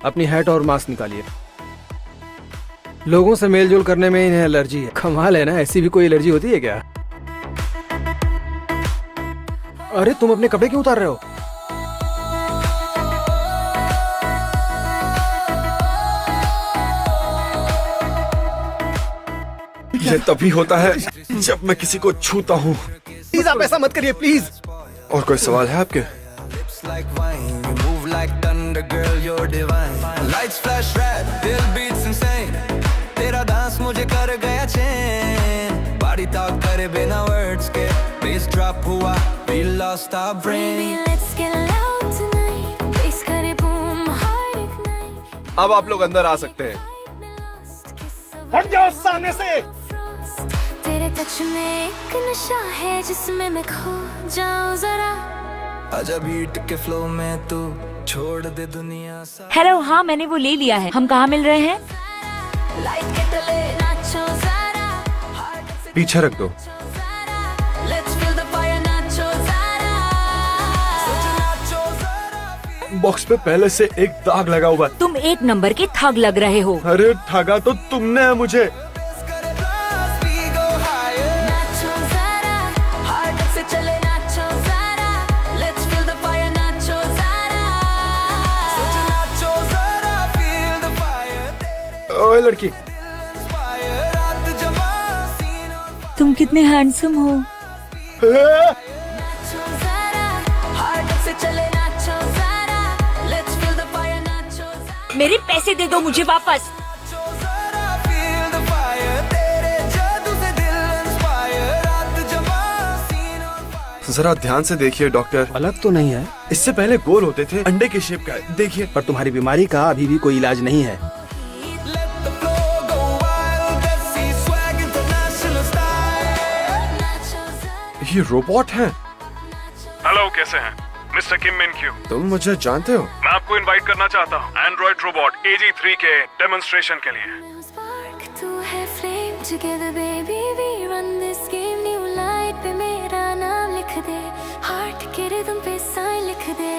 अपनी हैट और मास्क निकालिए। लोगों से मेलजोल करने में इन्हें एलर्जी है। कमाल है ना, ऐसी भी कोई एलर्जी होती है क्या? अरे तुम अपने कपड़े क्यों उतार रहे हो? ये तभी होता है जब मैं किसी को छूता हूँ। प्लीज आप ऐसा मत करिए प्लीज। और कोई सवाल है आपके? तेरा डांस मुझे कर गया चैन, बॉडी टॉक करे बिना वर्ड्स के, बेस ड्रॉप हुआ, we lost our brain। अब आप लोग अंदर आ सकते हैं। हट जाओ सामने से। तेरे टच में एक नशा है जिसमें मैं खो जाऊं जरा। आजा बीट के फ्लो में तू छोड़ दे दुनिया सा। हेलो, हाँ मैंने वो ले लिया है। हम कहाँ मिल रहे हैं? लाइट के तले नाचो जरा, पीछे रख दो। लेट्स फील द फायर नाचो जरा। बॉक्स पे पहले से एक दाग लगा हुआ है। तुम एक नंबर के ठग लग रहे हो। अरे ठगा तो तुमने है मुझे। नाचो जरा, हार्ट से चले नाचो जरा। लेट्स फील द फायर नाचो जरा। ओए लड़की, तुम कितने हैंडसम हो। नाचो जरा, हार्ट से चले नाचो जरा। लेट्स फील द फायर नाचो जरा। मेरे पैसे दे दो मुझे वापस। जरा ध्यान से देखिए डॉक्टर। अलग तो नहीं है, इससे पहले गोल होते थे, अंडे के शेप का है। देखिए। पर तुम्हारी बीमारी का अभी भी कोई इलाज नहीं है। ये रोबोट है। हेलो, कैसे हैं मिस्टर किम मिन क्यू? तुम मुझे जानते हो? मैं आपको इनवाइट करना चाहता हूँ एंड्रॉइड रोबोट AG3 के डेमोन्स्ट्रेशन के लिए। स्पार्क तू है flame, together baby we run this game. New light पे मेरा नाम लिख दे, हार्ट के रिदम पे साइन लिख दे।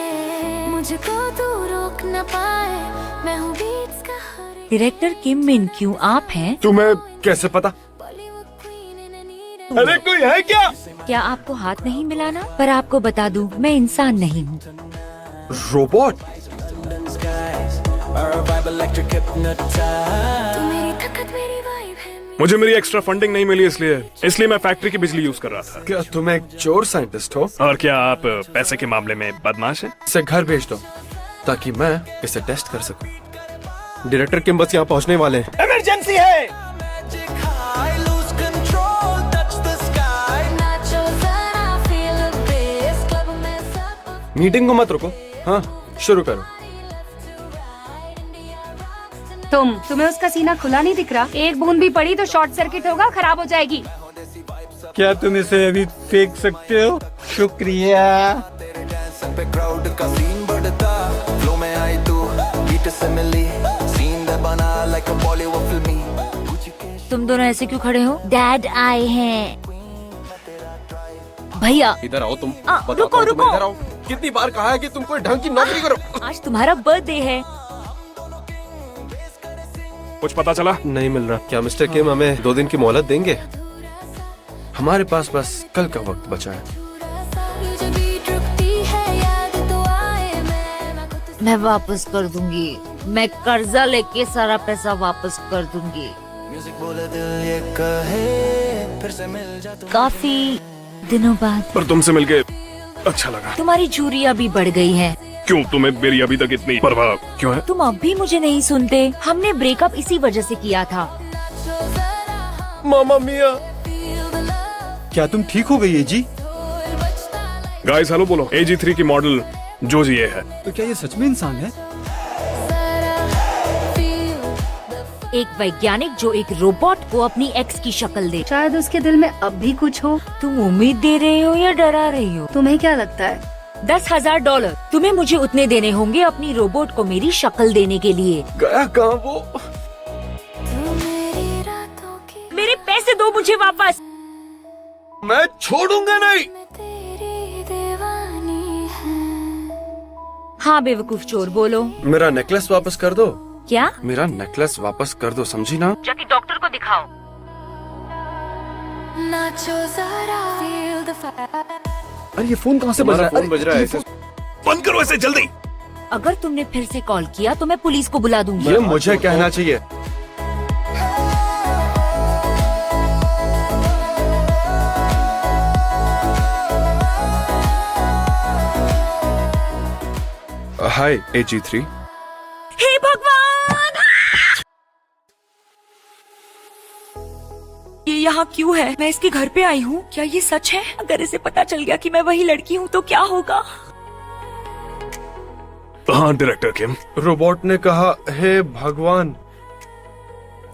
मुझको तू रोक न पाए, मैं हूँ बीट्स का हर एक। डायरेक्टर किम मिन क्यू आप हैं? तुम्हें कैसे पता? बॉलीवुड क्वीन इन एन अरे कोई है क्या? क्या आपको हाथ नहीं मिलाना? पर आपको बता दूं, मैं इंसान नहीं हूँ। रोबोट? तू मेरी ताकत मेरी वाइब है। मुझे मेरी एक्स्ट्रा फंडिंग नहीं मिली, इसलिए मैं फैक्ट्री की बिजली यूज कर रहा था। क्या तुम एक चोर साइंटिस्ट हो? और क्या आप पैसे के मामले में बदमाश हैं? इसे घर भेज दो ताकि मैं इसे टेस्ट कर सकूं। डायरेक्टर किम बस यहाँ पहुँचने वाले हैं। इमरजेंसी है। नाचो जरा, फील द बेस, क्लब में सब। मीटिंग को मत रुको। हाँ, शुरू करो। तुम्हें उसका सीना खुला नहीं दिख रहा? एक बूंद भी पड़ी तो शॉर्ट सर्किट होगा, खराब हो जाएगी। क्या तुम इसे अभी फेंक सकते हो? शुक्रिया। पे क्राउड का सीन बढ़ता, फ्लो में आई तू, बीट से मिली, सीन दे बना लाइक अ बॉलीवुड फिल्मी। तुम दोनों ऐसे क्यों खड़े हो? डैड आए हैं। भैया इधर आओ तुम। रुको रुको। इधर आओ। कितनी बार कहा है कि तुम कोई ढंग की नौकरी करो। आज तुम्हारा बर्थडे है। कुछ पता चला? नहीं मिल रहा। क्या मिस्टर किम हमें 2 दिन की मोहलत देंगे? हमारे पास बस कल का वक्त बचा है। जो बीट रुकती है याद तो आए, मैं वापस कर दूंगी। मैं कर्जा लेके सारा पैसा वापस कर दूंगी। म्यूजिक बोले दिल ये कहे, फिर से मिल जा तू। काफी दिनों बाद पर तुमसे मिलके अच्छा लगा। तुम्हारी चूरी अभी बढ़ गई है। क्यों, तुम्हें मेरी अभी तक इतनी परवाह क्यों है? तुम अब भी मुझे नहीं सुनते। हमने ब्रेकअप इसी वजह से किया था। मामा मिया। क्या तुम ठीक हो गई है जी? गाइस हेलो बोलो। AG3 की मॉडल जो ये है। तो क्या ये सच में इंसान है? एक वैज्ञानिक जो एक रोबोट को अपनी एक्स की शक्ल दे। शायद उसके दिल में अब भी कुछ हो। तुम उम्मीद दे रहे हो या डरा रही हो? तुम्हें क्या लगता है? $10,000 तुम्हें मुझे उतने देने होंगे अपनी रोबोट को मेरी शक्ल देने के लिए। गया कहाँ वो? मेरी रातों की मेरे पैसे दो मुझे वापस। मैं छोड़ूंगा नहीं। मैं तेरी दीवानी है। हाँ बेवकूफ चोर, बोलो। मेरा नेकलेस वापस कर दो। क्या? मेरा नेकलेस वापस कर दो, समझी ना? जाके डॉक्टर को दिखाओ। नाचो जरा feel the fire. अरे ये फोन कहाँ से बज रहा है? फोन बज रहा है ऐसे। बंद करो इसे जल्दी। अगर तुमने फिर से कॉल किया तो मैं पुलिस को बुला दूंगी। ये मुझे कहना चाहिए। हाय AG3। हे भगवान! ये यहाँ क्यों है? मैं इसके घर पे आई हूँ। क्या ये सच है? अगर इसे पता चल गया कि मैं वही लड़की हूँ तो क्या होगा? हाँ डायरेक्टर किम, रोबोट ने कहा हे भगवान।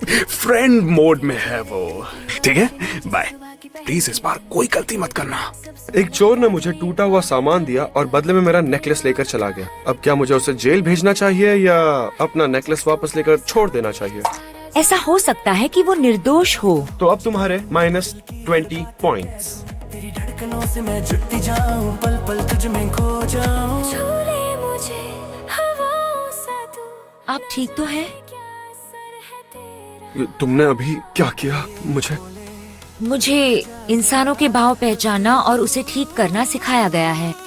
फ्रेंड मोड में है वो। ठीक है, बाय। प्लीज इस बार कोई गलती मत करना। एक चोर ने मुझे टूटा हुआ सामान दिया और बदले में मेरा नेकलेस लेकर चला गया। अब क्या मुझे उसे जेल भेजना चाहिए या अपना नेकलेस वापस लेकर छोड़ देना चाहिए? ऐसा हो सकता है कि वो निर्दोष हो। तो अब तुम्हारे -20 पॉइंट्स। तेरी धड़कनों से मैं जुटती जाऊं, पल पल तुझ में खो जाऊं। झूले मुझे हवाओं सा तू, आप ठीक तो हैं? क्या असर है तेरा? तुमने अभी क्या किया? मुझे इंसानों के भाव पहचानना और उसे ठीक करना सिखाया गया है। इश्क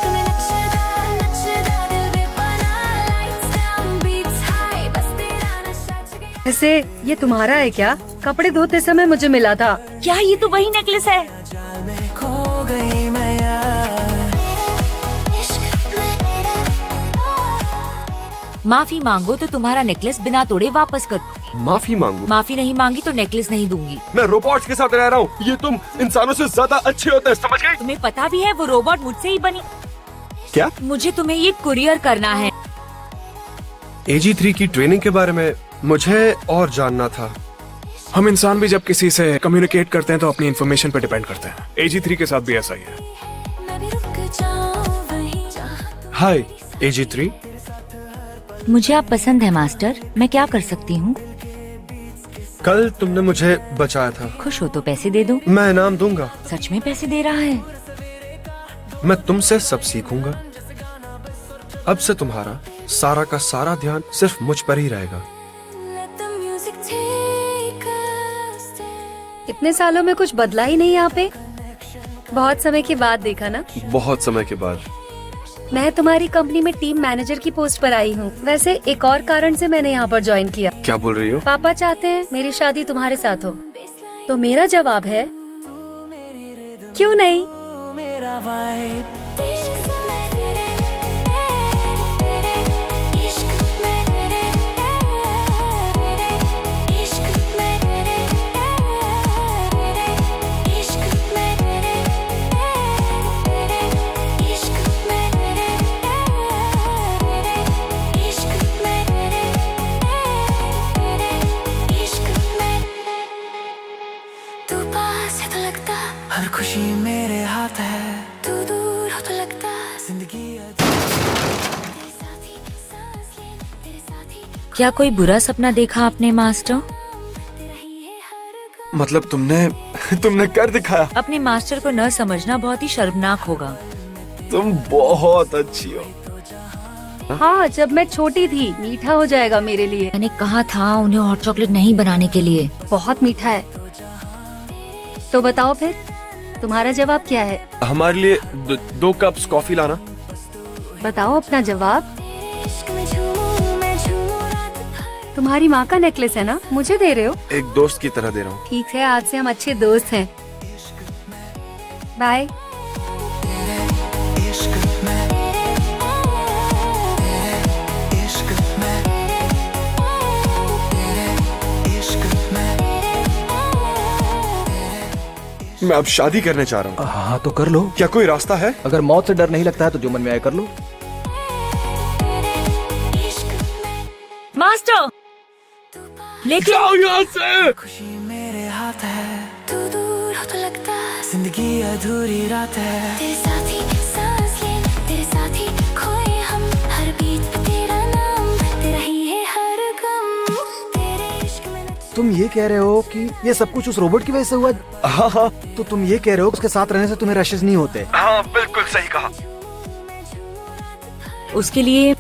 में नक्शेदार नक्शेदार दिल बेपनाह, lights down beats high, बस तेरा नशा जगे। ऐसे ये तुम्हारा है क्या? कपड़े धोते समय मुझे मिला था। क्या ये तो वही नेकलेस है? जाल में खो गई मैं यार। इश्क में माफी मांगो तो तुम्हारा नेकलेस बिना तोड़े वापस कर दूंगी। माफी मांगू? माफी नहीं मांगी तो नेकलेस नहीं दूंगी। मैं रोबोट्स के साथ रह रहा हूँ। ये तुम इंसानों से ज्यादा अच्छे होते हैं, समझ गई? तुम्हें पता भी है वो रोबोट मुझसे ही बनी। क्या? मुझे तुम्हें ये कुरियर करना है। AG3 की ट्रेनिंग के बारे में मुझे और जानना था। हम इंसान भी जब किसी से कम्युनिकेट करते हैं तो अपनी इन्फॉर्मेशन पे डिपेंड करते हैं। AG3 के साथ भी ऐसा ही है। मैं भी रुक जाऊं वहीं जहां तू। हाय AG3। मुझे आप पसंद है मास्टर, मैं क्या कर सकती हूँ? कल तुमने मुझे बचाया था। खुश हो तो पैसे दे दो। मैं इनाम दूंगा। सच में पैसे दे रहा है? मैं तुमसे सब सीखूंगा। अब से तुम्हारा सारा का सारा ध्यान सिर्फ मुझ पर ही रहेगा। Let the music take us there. इतने सालों में कुछ बदला ही नहीं यहाँ पे। बहुत समय के बाद देखा ना। बहुत समय के बाद। मैं तुम्हारी कंपनी में टीम मैनेजर की पोस्ट पर आई हूँ। वैसे एक और कारण से मैंने यहाँ पर ज्वाइन किया। क्या बोल रही हो? पापा चाहते हैं मेरी शादी तुम्हारे साथ हो, तो मेरा जवाब है क्यों नहीं। मेरा vibe। इश्क में तेरे तेरे इश्क में तेरे इश्क में तेरे इश्क में तेरे इश्क में तेरे इश्क में तेरे इश्क में। तू पास है तो लगता हर खुशी मेरे हाथ है। तू दूर हो तो लगता जिंदगी तेरे साथ ही सांस ले, तेरे साथ ही क्या कोई बुरा सपना देखा आपने मास्टर? रही है हर गम। मतलब तुमने कर दिखाया। अपने मास्टर को न समझना बहुत ही शर्मनाक होगा। तुम बहुत अच्छी हो। हाँ, जब मैं छोटी थी मीठा हो जाएगा मेरे लिए। मैंने कहा था उन्हें हॉट चॉकलेट नहीं बनाने के लिए। बहुत मीठा है। तो बताओ फिर तुम्हारा जवाब क्या है? हमारे लिए 2 कप्स कॉफी लाना। बताओ अपना जवाब। इश्क में झूमूं मैं झूमूं रात भर। तुम्हारी माँ का नेकलेस है ना, मुझे दे रहे हो? एक दोस्त की तरह दे रहा हूँ। ठीक है, आज से हम अच्छे दोस्त हैं। बाय। इश्क में इश्क में इश्क में। मैं अब शादी करने चाह रहा हूँ। हाँ तो कर लो। क्या कोई रास्ता है? अगर मौत से डर नहीं लगता है तो जो मन में आए कर लो। मास्टर लेकिन जाओ यहाँ से। खुशी मेरे हाथ है। तू दूर हो तो लगता जिंदगी अधूरी रात है। तेरे साथ ही सांस ले, तेरे साथ ही खोए हम, हर बीट पे तेरा नाम, तेरा ही है हर गम। तेरे इश्क में नच तुम ये कह रहे हो कि ये सब कुछ उस रोबोट की वजह से हुआ? हाँ हाँ तो तुम ये कह रहे हो कि उसके साथ रहने से तुम्हें रशेस नहीं होते? हाँ, बिल्कुल सही कहा। उसके लिए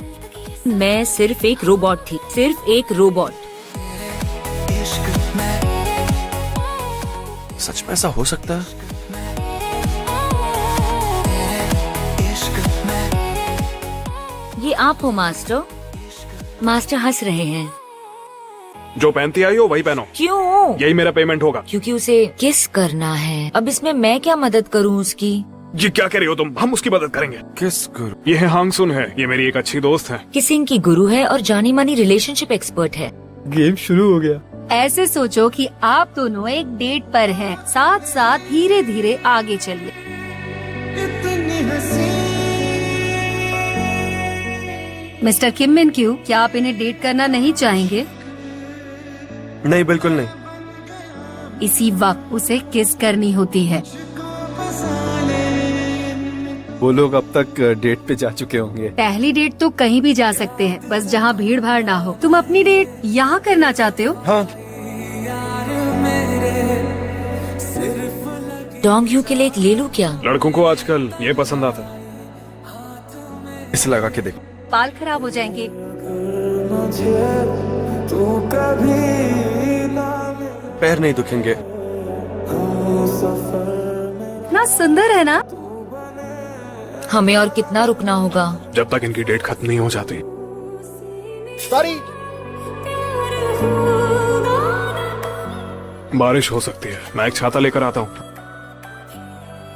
मैं सिर्फ एक रोबोट थी, सिर्फ एक रोबोट। सच में ऐसा हो सकता है? ये आप हो मास्टर? मास्टर हंस रहे हैं। जो पहनती आई हो वही पहनो, क्यों? यही मेरा पेमेंट होगा। क्योंकि उसे किस करना है। अब इसमें मैं क्या मदद करूं उसकी? ये क्या कह रही हो तुम? हम उसकी मदद करेंगे। किस गुरु? ये है हांग सुन है, ये मेरी एक अच्छी दोस्त है। किसिंग की गुरु है और जानी मानी रिलेशनशिप एक्सपर्ट है। गेम शुरू हो गया। ऐसे सोचो कि आप दोनों एक डेट पर हैं, साथ साथ धीरे धीरे आगे चलिए। मिस्टर किम मिन क्यू, क्या आप इन्हें डेट करना नहीं चाहेंगे? नहीं, बिल्कुल नहीं। इसी वक्त उसे किस करनी होती है। वो लोग अब तक डेट पे जा चुके होंगे। पहली डेट तो कहीं भी जा सकते हैं, बस जहाँ भीड़ भाड़ ना हो। तुम अपनी डेट यहाँ करना चाहते हो? हाँ। डोंग यू के लिए एक ले लूं क्या? लड़कों को आजकल ये पसंद आता है। इसे लगा के देखो। बाल खराब हो जाएंगे। पैर नहीं दुखेंगे। इतना सुंदर है ना? हमें और कितना रुकना होगा? जब तक इनकी डेट खत्म नहीं हो जाती। सॉरी। बारिश हो सकती है, मैं एक छाता लेकर आता हूँ।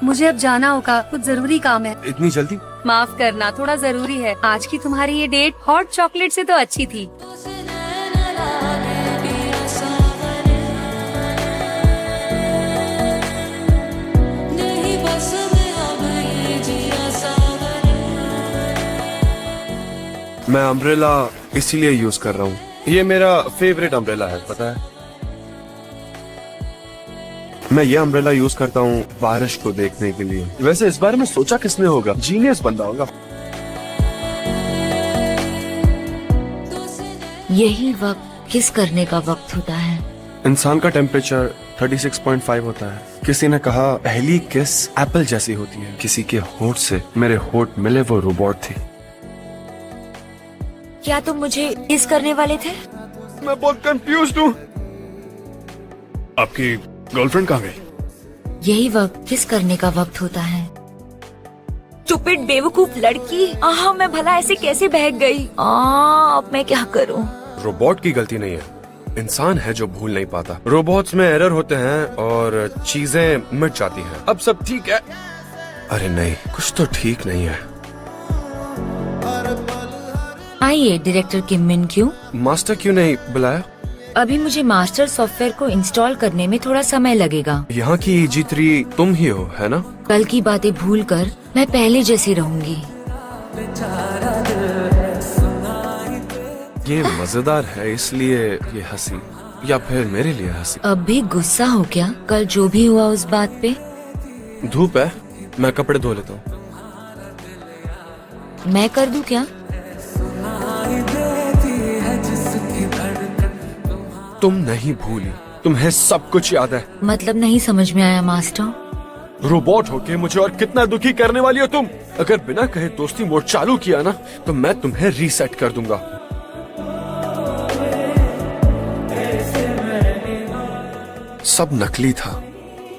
मुझे अब जाना होगा, कुछ जरूरी काम है। इतनी जल्दी? माफ करना, थोड़ा जरूरी है। आज की तुम्हारी ये डेट हॉट चॉकलेट से तो अच्छी थी। मैं अम्ब्रेला इसीलिए यूज कर रहा हूँ। ये मेरा फेवरेट अम्ब्रेला है, पता है। मैं ये अम्ब्रेला यूज करता हूँ बारिश को देखने के लिए। वैसे इस बारे में सोचा किसने होगा? जीनियस बंदा होगा। यही वक्त किस करने का वक्त होता है। इंसान का टेम्परेचर 36.5 होता है। किसी ने कहा पहली किस एप्पल जैसी होती है। किसी के होठ से मेरे होठ मिले, वो रोबोट थी। क्या तुम मुझे किस करने वाले थे? मैं बहुत कंफ्यूज्ड हूँ। आपकी गर्लफ्रेंड कहाँ गई? यही वक्त किस करने का वक्त होता है। स्टूपिड बेवकूफ लड़की। आहा, मैं भला ऐसे कैसे बहक गई। अब मैं क्या करूं? रोबोट की गलती नहीं है, इंसान है जो भूल नहीं पाता। रोबोट्स में एरर होते हैं और चीजें मिट जाती हैं। अब सब ठीक है? अरे नहीं, कुछ तो ठीक नहीं है। आइए डायरेक्टर किम मिन क्यू। मास्टर क्यों नहीं बुलाया? अभी मुझे मास्टर सॉफ्टवेयर को इंस्टॉल करने में थोड़ा समय लगेगा। यहाँ की G3 तुम ही हो, है ना? कल की बातें भूलकर मैं पहले जैसी रहूंगी। ये मजेदार है इसलिए ये हंसी, या फिर मेरे लिए हंसी? अब भी गुस्सा हो क्या कल जो भी हुआ उस बात पे? धूप है, मैं कपड़े धो लेता हूँ। मैं कर दूं क्या? तुम नहीं भूली, तुम्हें सब कुछ याद है। मतलब नहीं समझ में आया मास्टर। रोबोट होके मुझे और कितना दुखी करने वाली हो तुम। अगर बिना कहे दोस्ती मोड चालू किया ना, तो मैं तुम्हें रीसेट कर दूंगा। सब नकली था,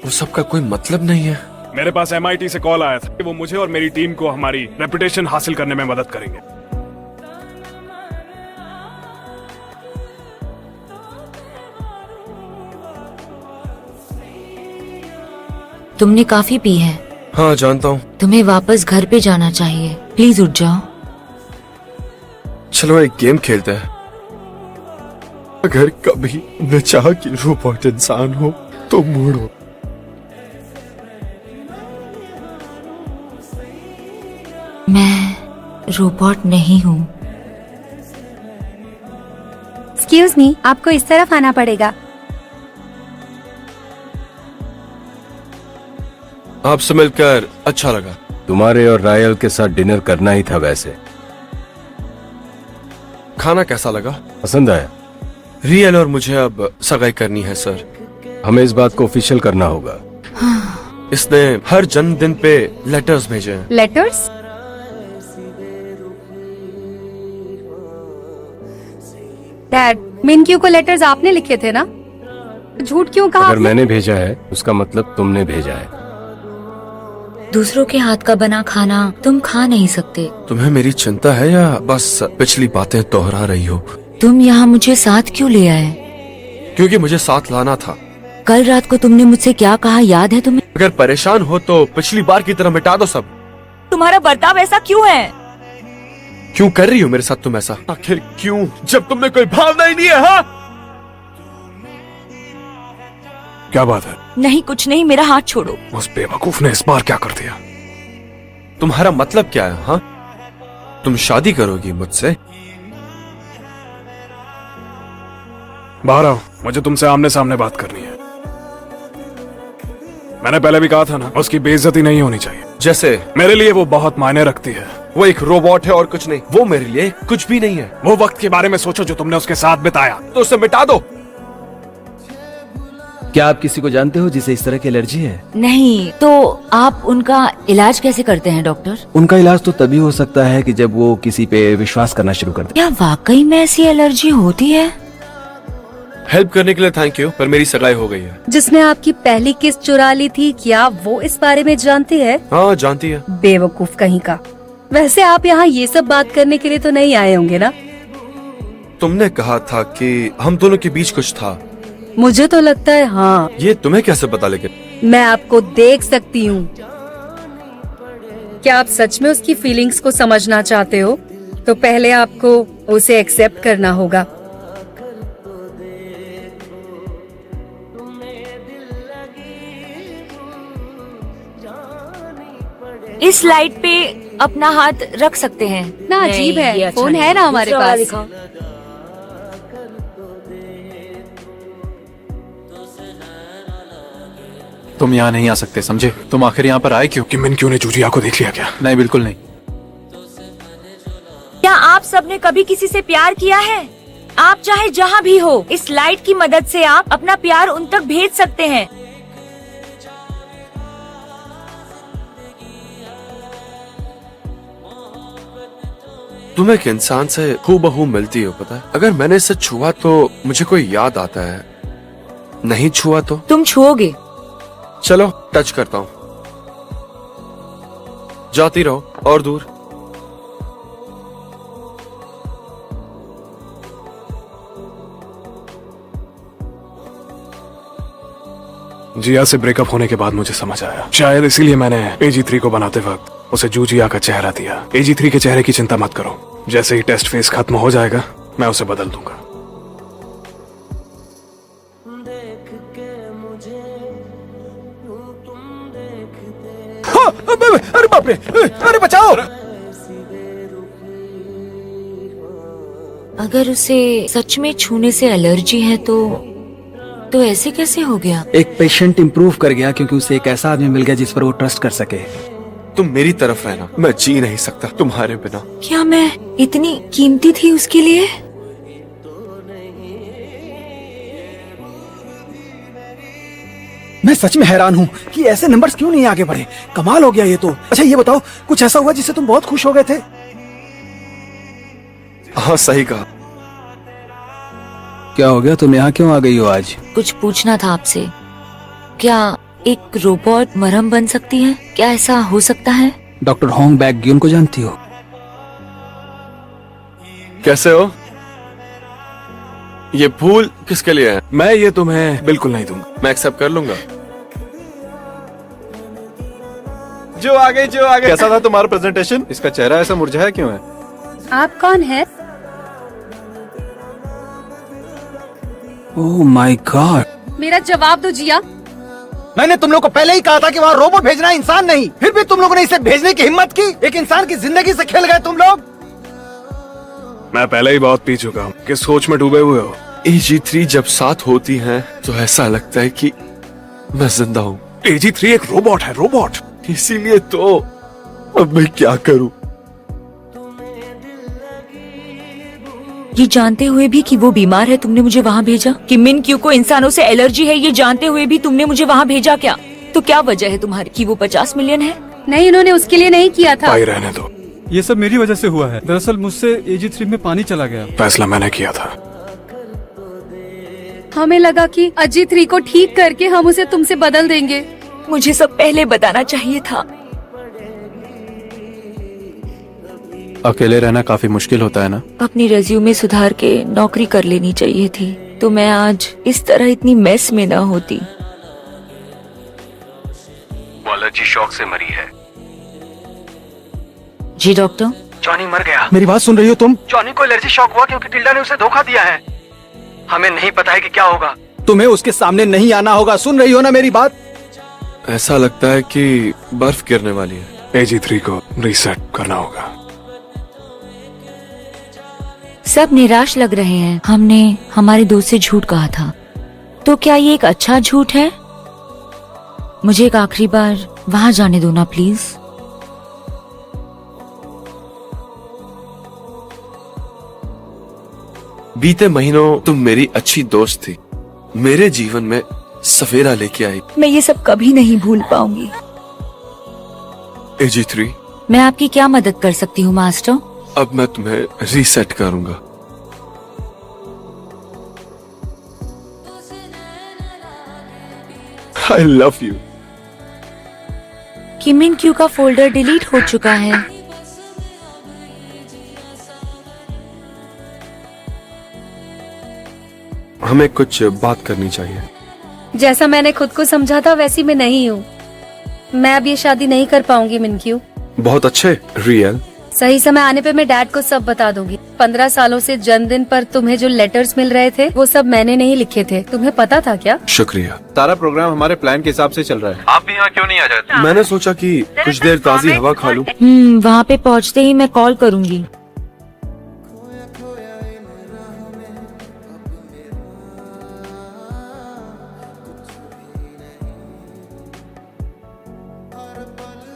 वो सब का कोई मतलब नहीं है। मेरे पास MIT से कॉल आया था कि वो मुझे और मेरी टीम को हमारी रेपुटेशन हासिल करने में मदद करेंगे। तुमने काफी पी है। हाँ जानता हूँ। तुम्हें वापस घर पे जाना चाहिए। प्लीज उठ जाओ। चलो एक गेम खेलते हैं। अगर कभी न चाह कि रोबोट इंसान हो तो मोड़ो। मैं रोबोट नहीं हूँ। एक्सक्यूज मी, आपको इस तरफ आना पड़ेगा। आपसे मिलकर अच्छा लगा। तुम्हारे और रायल के साथ डिनर करना ही था। वैसे खाना कैसा लगा? पसंद आया? रियल और मुझे अब सगाई करनी है सर। हमें इस बात को ऑफिशियल करना होगा। इसने हर जन्मदिन पे लेटर्स भेजे हैं। लेटर्स? डैड, मिनक्यू को लेटर्स आपने लिखे थे ना? झूठ क्यों कहा अगर आपने? मैंने भेजा है उसका मतलब तुमने भेजा है। दूसरों के हाथ का बना खाना तुम खा नहीं सकते। तुम्हें मेरी चिंता है या बस पिछली बातें दोहरा रही हो? तुम यहाँ मुझे साथ क्यों ले आए? क्योंकि मुझे साथ लाना था। कल रात को तुमने मुझसे क्या कहा याद है तुम्हें? अगर परेशान हो तो पिछली बार की तरह मिटा दो सब। तुम्हारा बर्ताव ऐसा क्यों है? क्यों कर रही हो मेरे साथ तुम ऐसा? आखिर क्यों, जब तुमने कोई भावना ही नहीं है? हाँ, क्या बात है? नहीं कुछ नहीं, मेरा हाथ छोड़ो। उस बेवकूफ ने इस बार क्या कर दिया? तुम्हारा मतलब क्या है? हाँ, तुम शादी करोगी मुझसे? बाहर आओ, मुझे तुमसे आमने सामने बात करनी है। मैंने पहले भी कहा था ना, उसकी बेइज्जती नहीं होनी चाहिए। जैसे मेरे लिए वो बहुत मायने रखती है। वो एक रोबोट है और कुछ नहीं। वो मेरे लिए कुछ भी नहीं है। वो वक्त के बारे में सोचो जो तुमने उसके साथ बिताया। तो उसे मिटा दो। क्या आप किसी को जानते हो जिसे इस तरह की एलर्जी है? नहीं, तो आप उनका इलाज कैसे करते हैं डॉक्टर? उनका इलाज तो तभी हो सकता है कि जब वो किसी पे विश्वास करना शुरू कर दे। क्या वाकई में ऐसी एलर्जी होती है? हेल्प करने के लिए थैंक यू, पर मेरी सगाई हो गई है। जिसने आपकी पहली किस चुरा ली थी, क्या वो इस बारे में जानती है? हाँ, जानती है। बेवकूफ कहीं का। वैसे आप यहाँ ये सब बात करने के लिए तो नहीं आए होंगे ना? तुमने कहा था कि हम दोनों के बीच कुछ था। मुझे तो लगता है हाँ। ये तुम्हें कैसे पता? लेकिन मैं आपको देख सकती हूँ। क्या आप सच में उसकी फीलिंग्स को समझना चाहते हो? तो पहले आपको उसे एक्सेप्ट करना होगा। इस लाइट पे अपना हाथ रख सकते हैं ना नहीं, अजीब ये है, अच्छा फोन नहीं। है ना हमारे दूसरा वाला पास। दिखाओ। तुम यहाँ नहीं आ सकते, समझे? तुम आखिर यहाँ पर आए क्यों? कि मिनक्यू ने जूजिया को देख लिया क्या? नहीं, बिल्कुल नहीं। क्या आप सबने कभी किसी से प्यार किया है? आप चाहे जहाँ भी हो, इस लाइट की मदद से आप अपना प्यार उन तक भेज सकते हैं। तुम एक इंसान से हूबहू मिलती हो, पता है? अगर मैंने इसे छुआ तो मुझे कोई याद आता है, नहीं छुआ तो? तुम छुओगे? चलो टच करता हूँ। जाती रहो और दूर। जिया से ब्रेकअप होने के बाद मुझे समझ आया, शायद इसीलिए मैंने AG3 को बनाते वक्त उसे जूजिया का चेहरा दिया। AG3 के चेहरे की चिंता मत करो, जैसे ही टेस्ट फेस खत्म हो जाएगा मैं उसे बदल दूंगा। अरे बाप रे, अरे बचाओ! अगर उसे सच में छूने से एलर्जी है तो ऐसे कैसे हो गया? एक पेशेंट इम्प्रूव कर गया क्योंकि उसे एक ऐसा आदमी मिल गया जिस पर वो ट्रस्ट कर सके। तुम मेरी तरफ रहना, मैं जी नहीं सकता तुम्हारे बिना। क्या मैं इतनी कीमती थी उसके लिए? मैं सच में हैरान हूँ कि ऐसे नंबर्स क्यों नहीं आगे बढ़े। कमाल हो गया ये तो। अच्छा ये बताओ, कुछ ऐसा हुआ जिससे तुम बहुत खुश हो गए थे? हाँ, सही कहा। क्या हो गया, तुम यहाँ क्यों आ गई हो आज? कुछ पूछना था आपसे। क्या एक रोबोट मरहम बन सकती है? क्या ऐसा हो सकता है? डॉक्टर होंग बैक ग्यून को जानती हो? कैसे हो? ये फूल किसके लिए है? मैं ये तुम्हें बिल्कुल नहीं दूंगा। मैं एक्सेप्ट कर लूंगा। जो आ गई, जो आ गई। कैसा था तुम्हारा प्रेजेंटेशन? इसका चेहरा ऐसा मुरझाया क्यों है? आप कौन है? Oh my God. मेरा जवाब दो जिया। मैंने तुम लोग को पहले ही कहा था कि वहाँ रोबोट भेजना है, इंसान नहीं। फिर भी तुम लोगों ने इसे भेजने की हिम्मत की। एक इंसान की जिंदगी से खेल गए तुम लोग। मैं पहले ही बहुत पी चुका हूँ। किस सोच में डूबे हुए हो? AG3 जब साथ होती हैं तो ऐसा लगता है कि मैं जिंदा हूँ। AG3 एक रोबोट है, रोबोट। इसीलिए तो अब मैं क्या करूँ? ये जानते हुए भी कि वो बीमार है तुमने मुझे वहाँ भेजा? कि मिनक्यू को इंसानों से एलर्जी है ये जानते हुए भी तुमने मुझे वहाँ भेजा क्या? तो क्या वजह है तुम्हारी कि वो 50 मिलियन है? नहीं, उन्होंने उसके लिए नहीं किया था। भाई रहने दो। ये सब मेरी वजह से हुआ है। दरअसल मुझसे AG3 में पानी चला गया। फैसला मैंने किया था। हमें लगा कि अजीत री को ठीक करके हम उसे तुमसे बदल देंगे। मुझे सब पहले बताना चाहिए था। अकेले रहना काफी मुश्किल होता है ना। अपनी रेज्यूमे सुधार के नौकरी कर लेनी चाहिए थी, तो मैं आज इस तरह इतनी मेस में ना होती। वो एलर्जी शॉक से मरी है। जी डॉक्टर। जॉनी मर गया। मेरी बात सुन रही हो तुम? जॉनी को एलर्जी शॉक हुआ क्योंकि टिल्डा ने उसे धोखा दिया है। हमें नहीं पता है कि क्या होगा। तुम्हें उसके सामने नहीं आना होगा। सुन रही हो ना मेरी बात? ऐसा लगता है कि बर्फ गिरने वाली है। AG3 को रीसेट करना होगा। सब निराश लग रहे हैं। हमने हमारे दोस्त से झूठ कहा था, तो क्या ये एक अच्छा झूठ है? मुझे एक आखिरी बार वहां जाने दो ना प्लीज। बीते महीनों तुम मेरी अच्छी दोस्त थी, मेरे जीवन में सवेरा लेके आई। मैं ये सब कभी नहीं भूल पाऊंगी। AG3, मैं आपकी क्या मदद कर सकती हूँ मास्टर? अब मैं तुम्हें रीसेट करूंगा। I love you। Kimin Q का फोल्डर डिलीट हो चुका है। हमें कुछ बात करनी चाहिए। जैसा मैंने खुद को समझा था वैसी मैं नहीं हूँ। मैं अब ये शादी नहीं कर पाऊंगी मिनक्यू। बहुत अच्छे रियल। सही समय आने पे मैं डैड को सब बता दूंगी। 15 सालों से जन्मदिन पर तुम्हें जो लेटर्स मिल रहे थे वो सब मैंने नहीं लिखे थे। तुम्हें पता था क्या? शुक्रिया। सारा प्रोग्राम हमारे प्लान के हिसाब से चल रहा है। आप भी यहाँ क्यों नहीं आ जाते? मैंने सोचा कि कुछ देर ताजी हवा खा लूं। वहाँ पे पहुँचते ही मैं कॉल करूँगी।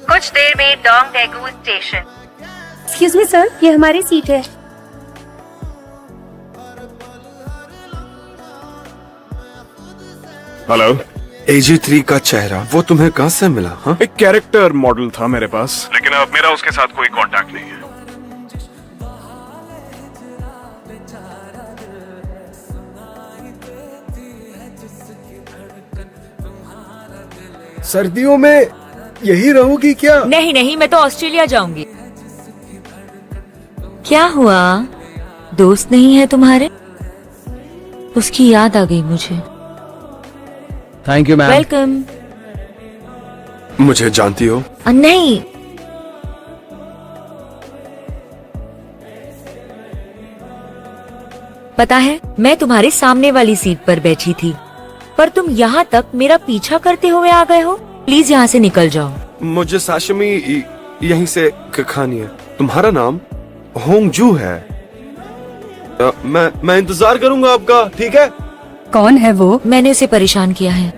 कुछ देर में Dong Daegu station. Excuse me sir, ये हमारी सीट है। हेलो। AG3 का चेहरा वो तुम्हें कहाँ से मिला? हाँ, एक कैरेक्टर मॉडल था मेरे पास, लेकिन अब मेरा उसके साथ कोई कांटेक्ट नहीं है। सर्दियों में यही रहूंगी क्या? नहीं नहीं, मैं तो ऑस्ट्रेलिया जाऊंगी। क्या हुआ? दोस्त नहीं है तुम्हारे? उसकी याद आ गई मुझे। Thank you ma'am. वेलकम। मुझे जानती हो? नहीं। पता है, मैं तुम्हारे सामने वाली सीट पर बैठी थी, पर तुम यहाँ तक मेरा पीछा करते हुए आ गए हो। प्लीज यहाँ से निकल जाओ। मुझे साशिमी यहीं से खानी है। तुम्हारा नाम होंगजू है। मैं इंतजार करूंगा आपका, ठीक है? कौन है वो? मैंने उसे परेशान किया है।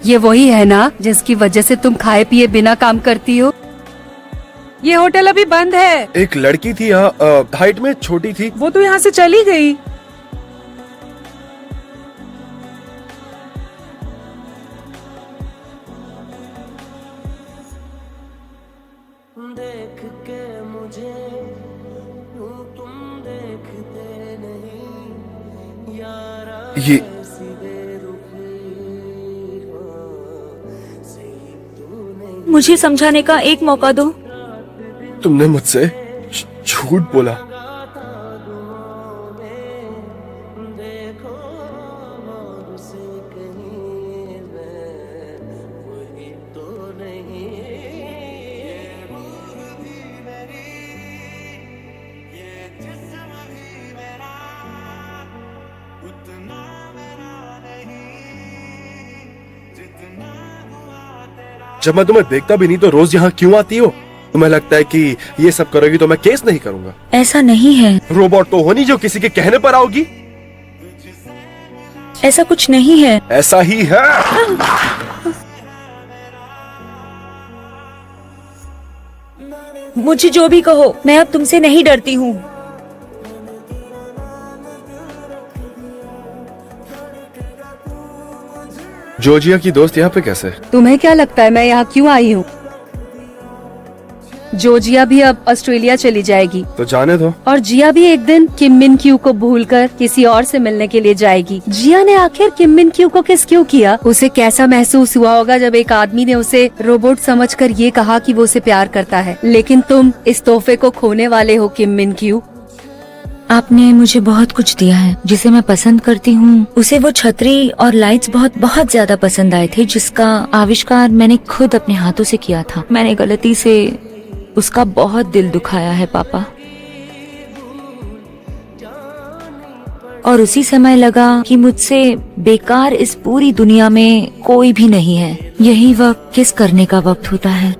ये वही है ना जिसकी वजह से तुम खाए पिए बिना काम करती हो? ये होटल अभी बंद है। एक लड़की थी यहाँ, हाइट में छोटी थी। वो तो यहाँ से चली गई। ये मुझे समझाने का एक मौका दो। तुमने मुझसे झूठ बोला। जब मैं तुम्हें देखता भी नहीं तो रोज यहाँ क्यों आती हो? तुम्हें लगता है कि ये सब करोगी तो मैं केस नहीं करूंगा? ऐसा नहीं है। रोबोट तो हो नहीं जो किसी के कहने पर आओगी। ऐसा कुछ नहीं है। ऐसा ही है। मुझे जो भी कहो, मैं अब तुमसे नहीं डरती हूँ। जॉर्जिया की दोस्त यहाँ पे कैसे? तुम्हें क्या लगता है मैं यहाँ क्यों आई हूँ? जो जिया भी अब ऑस्ट्रेलिया चली जाएगी तो जाने दो। और जिया भी एक दिन किम मिन क्यू को भूलकर किसी और से मिलने के लिए जाएगी। जिया ने आखिर किम मिन क्यू को किस क्यों किया? उसे कैसा महसूस हुआ होगा जब एक आदमी ने उसे रोबोट समझकर ये कहा कि वो उसे प्यार करता है, लेकिन तुम इस तोहफे को खोने वाले हो किम मिन क्यू। आपने मुझे बहुत कुछ दिया है जिसे मैं पसंद करती हूँ। उसे वो छतरी और लाइट्स बहुत बहुत ज्यादा पसंद आए थे जिसका आविष्कार मैंने खुद अपने हाथों से किया था। मैंने गलती से उसका बहुत दिल दुखाया है पापा। और उसी समय लगा कि मुझसे बेकार इस पूरी दुनिया में कोई भी नहीं है। यही वक्त किस करने का वक्त होता है।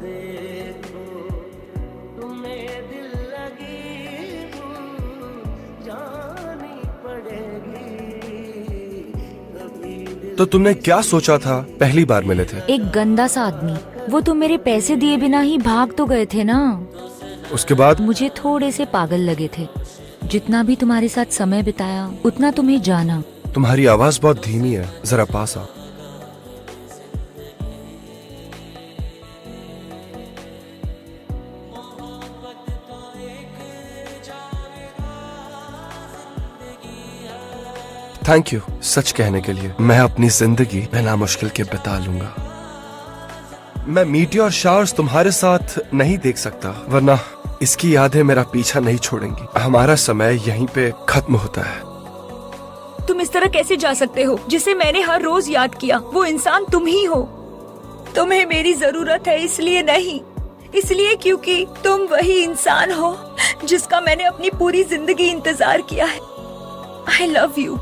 तो तुमने क्या सोचा था पहली बार मिले थे? एक गंदा सा आदमी। वो तो मेरे पैसे दिए बिना ही भाग तो गए थे ना। उसके बाद? मुझे थोड़े से पागल लगे थे। जितना भी तुम्हारे साथ समय बिताया उतना तुम्हें जाना। तुम्हारी आवाज बहुत धीमी है, जरा पास आओ। थैंक यू सच कहने के लिए। मैं अपनी जिंदगी बिना मुश्किल के बिता लूंगा। मैं मीटियोर शावर्स तुम्हारे साथ नहीं देख सकता, वरना इसकी यादें मेरा पीछा नहीं छोड़ेंगी। हमारा समय यहीं पे खत्म होता है। तुम इस तरह कैसे जा सकते हो जिसे मैंने हर रोज याद किया? वो इंसान तुम ही हो। तुम्हें मेरी जरूरत है इसलिए नहीं, इसलिए क्योंकि तुम वही इंसान हो जिसका मैंने अपनी पूरी जिंदगी इंतजार किया है। I love you.